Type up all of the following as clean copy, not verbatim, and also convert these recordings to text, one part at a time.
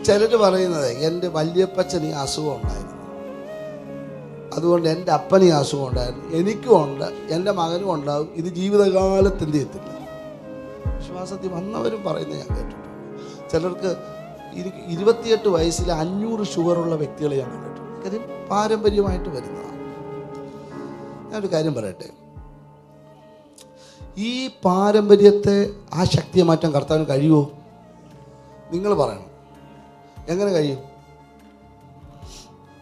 ചിലർ പറയുന്നത് എൻ്റെ വല്യപ്പച്ചന് ഈ അസുഖം ഉണ്ടായിരുന്നു, അതുകൊണ്ട് എൻ്റെ അപ്പന് ഈ അസുഖം ഉണ്ടായിരുന്നു, എനിക്കും ഉണ്ട്, എൻ്റെ മകനും ഉണ്ടാവും, ഇത് ജീവിതകാലത്ത് എന്ത് ചെയ്യത്തില്ല. വിശ്വാസത്തിൽ വന്നവരും പറയുന്നത് ഞാൻ കേട്ടിട്ടുണ്ട്. ചിലർക്ക് 28 വയസ്സിൽ 500 ഷുഗറുള്ള വ്യക്തികളെ ഞാൻ കണ്ടിട്ടുണ്ട്. കാര്യം പാരമ്പര്യമായിട്ട് വരുന്നതാണ്. ഞാനൊരു കാര്യം പറയട്ടെ, ഈ പാരമ്പര്യത്തെ ആ ശക്തിയെ മാറ്റാൻ കർത്താവിന് കഴിയുമോ? നിങ്ങൾ പറയണം, എങ്ങനെ കഴിയും?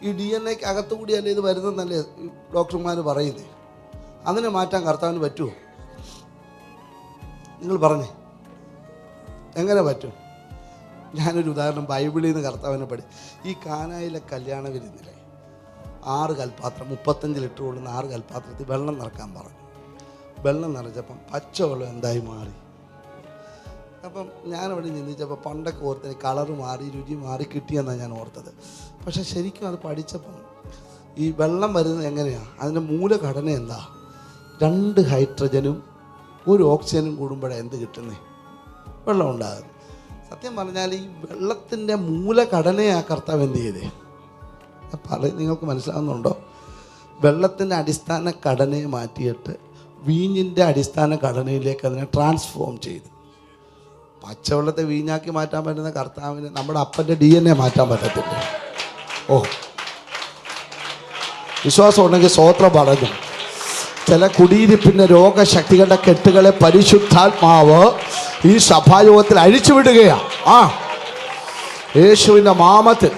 ഈ DNA അകത്തുകൂടിയല്ലേ ഇത് വരുന്നതെന്നല്ലേ ഡോക്ടർമാർ പറയുന്നേ. അതിനെ മാറ്റാൻ കർത്താവിന് പറ്റുമോ? നിങ്ങൾ പറഞ്ഞേ, എങ്ങനെ പറ്റും? ഞാനൊരു ഉദാഹരണം ബൈബിളിൽ നിന്ന് കർത്താവിനെ ഈ കാനായിലെ കല്യാണ വിരുന്നിലെ 6 കൽപ്പാത്രം 35 ലിറ്റർ കൊള്ളുന്ന 6 കൽപ്പാത്രത്തിൽ വെള്ളം നിറക്കാൻ പറഞ്ഞു. വെള്ളം നിറച്ചപ്പം പച്ചവെള്ളം എന്തായി മാറി. അപ്പം ഞാനവിടെ ചിന്തിച്ചപ്പോൾ പണ്ടൊക്കെ ഓർത്തത് കളറ് മാറി, രുചി മാറി കിട്ടിയെന്നാണ് ഞാൻ ഓർത്തത്. പക്ഷെ ശരിക്കും അത് പഠിച്ചപ്പം ഈ വെള്ളം വരുന്നത് എങ്ങനെയാണ്, അതിൻ്റെ മൂലഘടന എന്താ? 2 ഹൈഡ്രജനും 1 ഓക്സിജനും കൂടുമ്പോഴാണ് എന്ത് കിട്ടുന്നത്? വെള്ളം ഉണ്ടാകുന്നത്. സത്യം പറഞ്ഞാൽ ഈ വെള്ളത്തിൻ്റെ മൂലഘടനയാണ് കർത്താവ് എന്ത് ചെയ്തേ? നിങ്ങൾക്ക് മനസ്സിലാകുന്നുണ്ടോ? വെള്ളത്തിൻ്റെ അടിസ്ഥാന ഘടനയെ മാറ്റിയിട്ട് വീഞ്ഞിൻ്റെ അടിസ്ഥാന ഘടനയിലേക്ക് അതിനെ ട്രാൻസ്ഫോം ചെയ്തു. പച്ചവെള്ളത്തെ വീഞ്ഞാക്കി മാറ്റാൻ പറ്റുന്ന കർത്താവിന് നമ്മുടെ അപ്പൻ്റെ DNA മാറ്റാൻ പറ്റത്തില്ല. ഓ, വിശ്വാസം ഉണ്ടെങ്കിൽ സ്തോത്രം പറഞ്ഞു. ചില കുടിയിരിപ്പിൻ്റെ രോഗശക്തികളുടെ കെട്ടുകളെ പരിശുദ്ധാത്മാവ് ഈ സഭായോഗത്തിൽ അഴിച്ചുവിടുകയാണ്. യേശുവിൻ്റെ നാമത്തിൽ